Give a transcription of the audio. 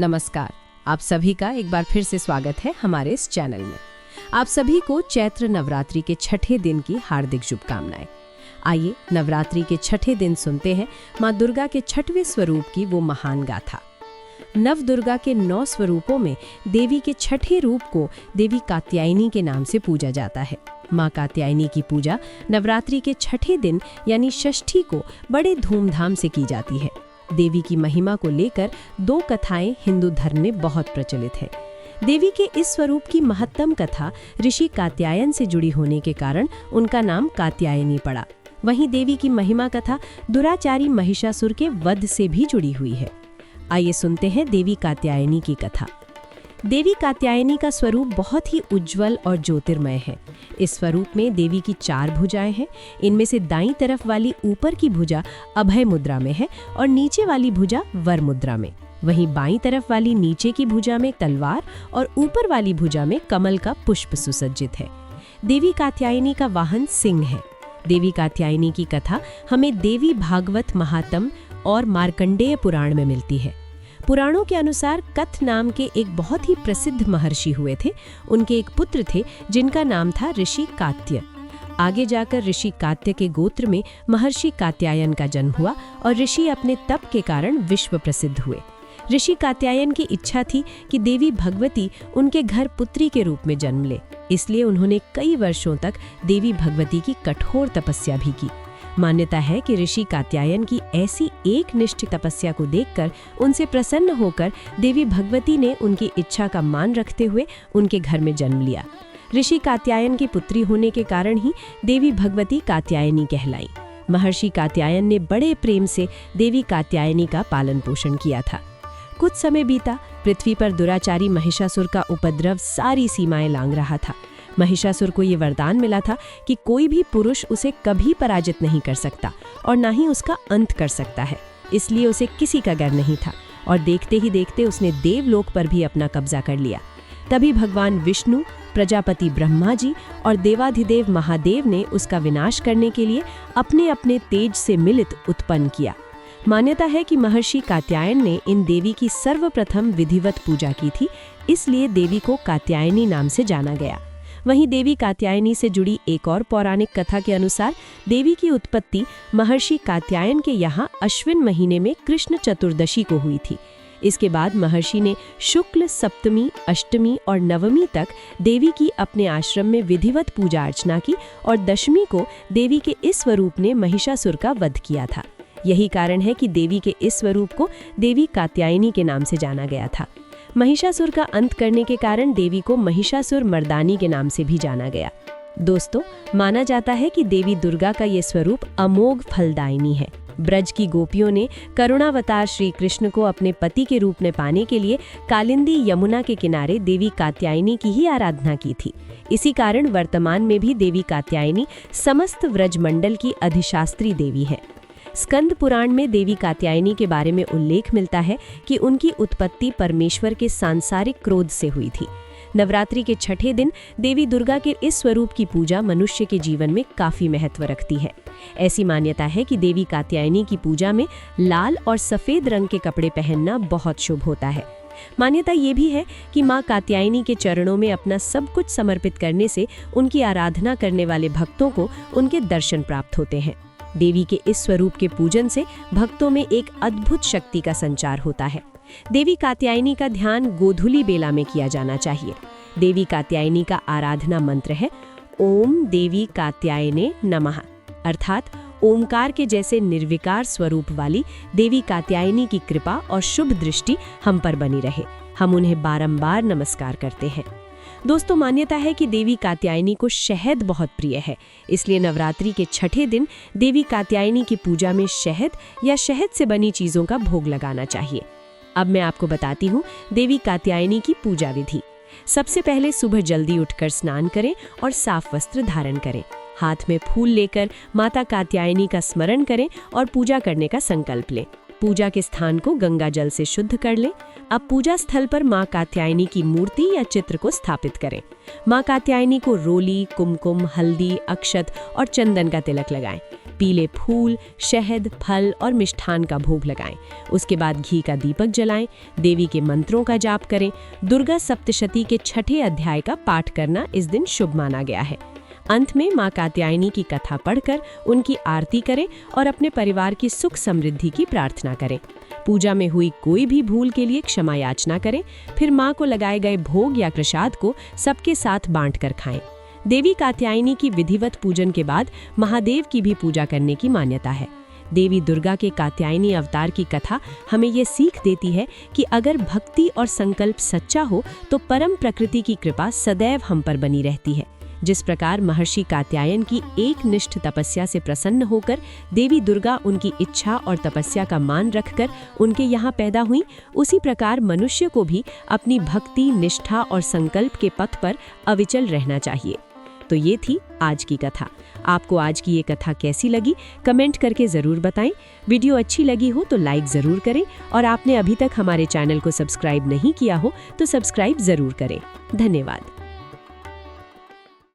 नमस्कार। आप सभी का एक बार फिर से स्वागत है हमारे इस चैनल में। आप सभी को चैत्र नवरात्रि के छठे दिन की हार्दिक शुभकामनाएं। आइए नवरात्रि के छठे दिन सुनते हैं माँ दुर्गा के छठवें स्वरूप की वो महान गाथा। नव दुर्गा के 9 स्वरूपों में देवी के छठे रूप को देवी कात्यायनी के नाम से पूजा जाता है। माँ कात्यायनी की पूजा नवरात्रि के छठे दिन यानी षष्ठी को बड़े धूमधाम से की जाती है। देवी की महिमा को लेकर 2 कथाएं हिंदू धर्म में बहुत प्रचलित है। देवी के इस स्वरूप की महत्तम कथा ऋषि कात्यायन से जुड़ी होने के कारण उनका नाम कात्यायनी पड़ा। वहीं देवी की महिमा कथा दुराचारी महिषासुर के वध से भी जुड़ी हुई है। आइए सुनते हैं देवी कात्यायनी की कथा। देवी कात्यायनी का स्वरूप बहुत ही उज्जवल और ज्योतिर्मय है। इस स्वरूप में देवी की 4 भुजाएं हैं। इनमें से दाईं तरफ वाली ऊपर की भुजा अभय मुद्रा में है और नीचे वाली भुजा वर मुद्रा में। वहीं बाईं तरफ वाली नीचे की भुजा में तलवार और ऊपर वाली भुजा में कमल का पुष्प सुसज्जित है। देवी कात्यायनी का वाहन सिंह है। देवी कात्यायनी की कथा हमें देवी भागवत महात्म और मार्कंडेय पुराण में मिलती है। पुराणों के अनुसार कथ नाम के एक बहुत ही प्रसिद्ध महर्षि हुए थे। उनके एक पुत्र थे जिनका नाम था ऋषि कात्य। आगे जाकर ऋषि कात्य के गोत्र में महर्षि कात्यायन का जन्म हुआ और ऋषि अपने तप के कारण विश्व प्रसिद्ध हुए। ऋषि कात्यायन की इच्छा थी कि देवी भगवती उनके घर पुत्री के रूप में जन्म ले, इसलिए उन्होंने कई वर्षों तक देवी भगवती की कठोर तपस्या भी की। मान्यता है कि ऋषि कात्यायन की ऐसी एक निष्ठ तपस्या को देखकर उनसे प्रसन्न होकर देवी भगवती ने उनकी इच्छा का मान रखते हुए उनके घर में जन्म लिया। ऋषि कात्यायन की पुत्री होने के कारण ही देवी भगवती कात्यायनी कहलाई। महर्षि कात्यायन ने बड़े प्रेम से देवी कात्यायनी का पालन पोषण किया था। कुछ समय बीता, पृथ्वी पर दुराचारी महिषासुर का उपद्रव सारी सीमाएं लांघ रहा था। महिषासुर को ये वरदान मिला था कि कोई भी पुरुष उसे कभी पराजित नहीं कर सकता और ना ही उसका अंत कर सकता है। इसलिए उसे किसी का डर नहीं था और देखते ही देखते उसने देवलोक पर भी अपना कब्जा कर लिया। तभी भगवान विष्णु, प्रजापति ब्रह्मा जी और देवाधिदेव महादेव ने उसका विनाश करने के लिए अपने अपने तेज से मिलित उत्पन्न किया। मान्यता है कि महर्षि कात्यायन ने इन देवी की सर्वप्रथम विधिवत पूजा की थी, इसलिए देवी को कात्यायनी नाम से जाना गया। वहीं देवी कात्यायनी से जुड़ी एक और पौराणिक कथा के अनुसार देवी की उत्पत्ति महर्षि कात्यायन के यहाँ अश्विन महीने में कृष्ण चतुर्दशी को हुई थी। इसके बाद महर्षि ने शुक्ल सप्तमी, अष्टमी और नवमी तक देवी की अपने आश्रम में विधिवत पूजा अर्चना की और दशमी को देवी के इस स्वरूप ने महिषासुर का वध किया था। यही कारण है कि देवी के इस स्वरूप को देवी कात्यायनी के नाम से जाना गया था। महिषासुर का अंत करने के कारण देवी को महिषासुर मर्दानी के नाम से भी जाना गया। दोस्तों, माना जाता है कि देवी दुर्गा का ये स्वरूप अमोघ फलदायिनी है। ब्रज की गोपियों ने करुणावतार श्री कृष्ण को अपने पति के रूप में पाने के लिए कालिंदी यमुना के किनारे देवी कात्यायनी की ही आराधना की थी। इसी कारण वर्तमान में भी देवी कात्यायनी समस्त व्रजमंडल की अधिशास्त्री देवी है। स्कंद पुराण में देवी कात्यायनी के बारे में उल्लेख मिलता है कि उनकी उत्पत्ति परमेश्वर के सांसारिक क्रोध से हुई थी। नवरात्रि के छठे दिन देवी दुर्गा के इस स्वरूप की पूजा मनुष्य के जीवन में काफी महत्व रखती है। ऐसी मान्यता है कि देवी कात्यायनी की पूजा में लाल और सफेद रंग के कपड़े पहनना बहुत शुभ होता है। मान्यता ये भी है कि माँ कात्यायनी के चरणों में अपना सब कुछ समर्पित करने से उनकी आराधना करने वाले भक्तों को उनके दर्शन प्राप्त होते हैं। देवी के इस स्वरूप के पूजन से भक्तों में एक अद्भुत शक्ति का संचार होता है। देवी कात्यायनी का ध्यान गोधूली बेला में किया जाना चाहिए। देवी कात्यायनी का आराधना मंत्र है ओम देवी कात्यायने नमः, अर्थात ओमकार के जैसे निर्विकार स्वरूप वाली देवी कात्यायनी की कृपा और शुभ दृष्टि हम पर बनी रहे। हम उन्हें बारंबार नमस्कार करते हैं। दोस्तों, मान्यता है कि देवी कात्यायनी को शहद बहुत प्रिय है, इसलिए नवरात्रि के छठे दिन देवी कात्यायनी की पूजा में शहद या शहद से बनी चीजों का भोग लगाना चाहिए। अब मैं आपको बताती हूँ देवी कात्यायनी की पूजा विधि। सबसे पहले सुबह जल्दी उठकर स्नान करें और साफ वस्त्र धारण करें। हाथ में फूल लेकर माता कात्यायनी का स्मरण करें और पूजा करने का संकल्प लें। पूजा के स्थान को गंगा जल से शुद्ध कर लें। अब पूजा स्थल पर माँ कात्यायनी की मूर्ति या चित्र को स्थापित करें। माँ कात्यायनी को रोली, कुमकुम, हल्दी, अक्षत और चंदन का तिलक लगाएं। पीले फूल, शहद, फल और मिष्ठान का भोग लगाएं। उसके बाद घी का दीपक जलाएं, देवी के मंत्रों का जाप करें। दुर्गा सप्तशती के 6ठे अध्याय का पाठ करना इस दिन शुभ माना गया है। अंत में मां कात्यायनी की कथा पढ़कर उनकी आरती करें और अपने परिवार की सुख समृद्धि की प्रार्थना करें। पूजा में हुई कोई भी भूल के लिए क्षमा याचना करें। फिर मां को लगाए गए भोग या प्रसाद को सबके साथ बांटकर खाएं। देवी कात्यायनी की विधिवत पूजन के बाद महादेव की भी पूजा करने की मान्यता है। देवी दुर्गा के कात्यायनी अवतार की कथा हमें ये सीख देती है कि अगर भक्ति और संकल्प सच्चा हो तो परम प्रकृति की कृपा सदैव हम पर बनी रहती है। जिस प्रकार महर्षि कात्यायन की एकनिष्ठ तपस्या से प्रसन्न होकर देवी दुर्गा उनकी इच्छा और तपस्या का मान रखकर उनके यहाँ पैदा हुई, उसी प्रकार मनुष्य को भी अपनी भक्ति, निष्ठा और संकल्प के पथ पर अविचल रहना चाहिए। तो ये थी आज की कथा। आपको आज की ये कथा कैसी लगी कमेंट करके ज़रूर बताएं। वीडियो अच्छी लगी हो तो लाइक ज़रूर करें और आपने अभी तक हमारे चैनल को सब्सक्राइब नहीं किया हो तो सब्सक्राइब ज़रूर करें। धन्यवाद।